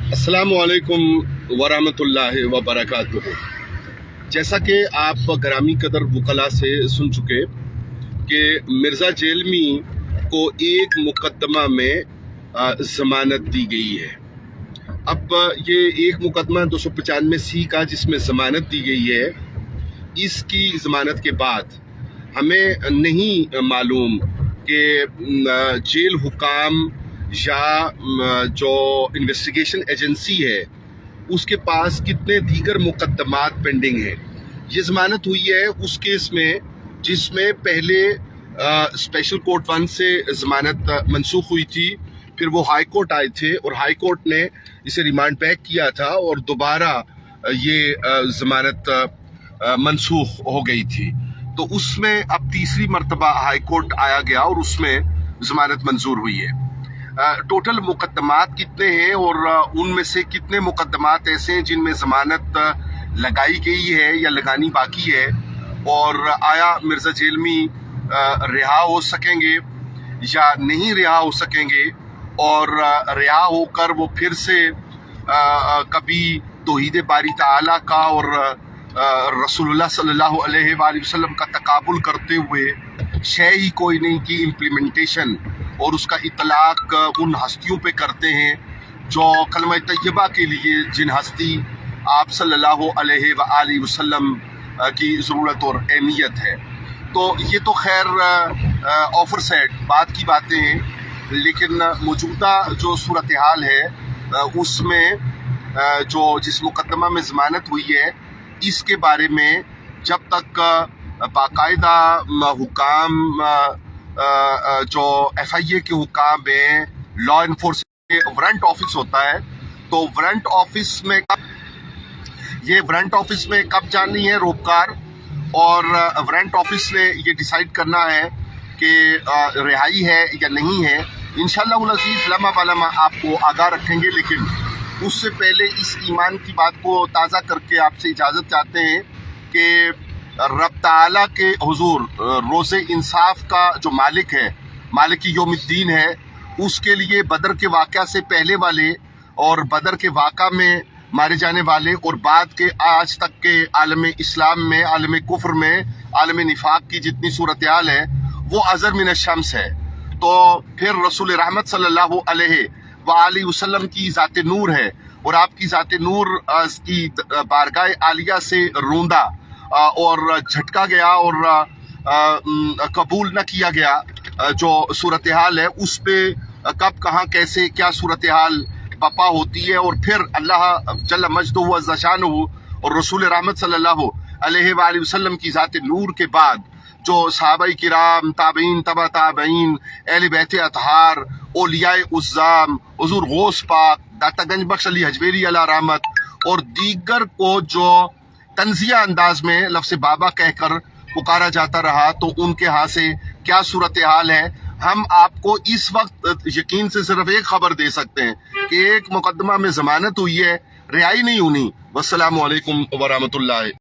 अस्सलाम वालेकुम वरहमतुल्लाहि वबरकातुहू। जैसा कि आप ग्रामी कदर वकला से सुन चुके कि मिर्ज़ा जेलमी को एक मुकदमा में ज़मानत दी गई है। अब ये एक मुकदमा 295C का जिसमें ज़मानत दी गई है, इसकी ज़मानत के बाद हमें नहीं मालूम कि जेल हुकाम या जो इन्वेस्टिगेशन एजेंसी है उसके पास कितने दीगर मुकदमात पेंडिंग हैं। ये ज़मानत हुई है उस केस में जिसमें पहले स्पेशल कोर्ट 1 से ज़मानत मनसूख हुई थी, फिर वो हाई कोर्ट आए थे और हाई कोर्ट ने इसे रिमांड बैक किया था और दोबारा ये ज़मानत मनसूख हो गई थी। तो उसमें अब तीसरी मरतबा हाई कोर्ट आया गया और उसमें ज़मानत मंजूर हुई है। टोटल मुकदमात कितने हैं और उनमें से कितने मुकदमात ऐसे हैं जिनमें ज़मानत लगाई गई है या लगानी बाकी है, और आया मिर्ज़ा जेलमी रिहा हो सकेंगे या नहीं रिहा हो सकेंगे, और रिहा होकर वो फिर से कभी तौहीद बारी ताला का और रसूलुल्लाह सल्लल्लाहु अलैहि वसल्लम का तकाबुल करते हुए शय ही कोई नहीं की इम्प्लीमेंटेशन और उसका इतलाक उन हस्तियों पे करते हैं जो कलमा तय्यबा के लिए जिन हस्ती आप सल्लल्लाहु अलैहि वसल्लम की ज़रूरत और अहमियत है। तो ये तो खैर ऑफर सेट बात की बातें हैं, लेकिन मौजूदा जो सूरत हाल है उसमें जिस मुकदमा में ज़मानत हुई है इसके बारे में जब तक बाकायदा हुकाम जो FIA के हुकाम में लॉ इन्फोर्समेंट वारंट ऑफिस होता है, तो वारंट ऑफिस में कब जानी है रोबकार, और वारंट ऑफिस ने ये डिसाइड करना है कि रिहाई है या नहीं है। इंशाअल्लाह उल अज़ीज़ लम्हा बलम्हा आपको आगाह रखेंगे, लेकिन उससे पहले इस ईमान की बात को ताज़ा करके आपसे इजाज़त चाहते हैं कि रब ताला के हुजूर रोज़े इंसाफ का जो मालिक है, मालिक यौमुद्दीन है, उसके लिए बदर के वाक़या से पहले वाले और बदर के वाक़ा में मारे जाने वाले और बाद के आज तक के आलम इस्लाम में, आलम कुफ्र में, आलम निफाक की जितनी सूरत हाल है वो अज़र मिन शम्स है। तो फिर रसूल रहमत सल्लल्लाहु अलैहि वसल्लम की ज़ात नूर है और आपकी ज़ात नूर की बारगाह आलिया से रोंदा और झटका गया और कबूल न किया गया जो सूरत हाल है, उस पे कब कहाँ कैसे क्या सूरत हाल बपा होती है। और फिर अल्लाह जल्ल मजदुहु व ज़शानुहु और रसूल रहमत सल्लल्लाहु अलैहि वसल्लम की ज़ात नूर के बाद जो सहाबाए किराम, ताबईन, तबा ताबईन, अहले बैत अतहार, औलियाए उज़्ज़ाम, हुज़ूर गौस पाक, दाता गंज बख्श अली हजवेरी अला रहमत और दीगर को जो तंजिया अंदाज में लफ्ज़ बाबा कहकर पुकारा जाता रहा, तो उनके यहाँ से क्या सूरत हाल है हम आपको इस वक्त यकीन से सिर्फ एक खबर दे सकते हैं कि एक मुकदमा में ज़मानत हुई है, रिहाई नहीं होनी। वस्सलामु अलैकुम वरहमतुल्लाहि।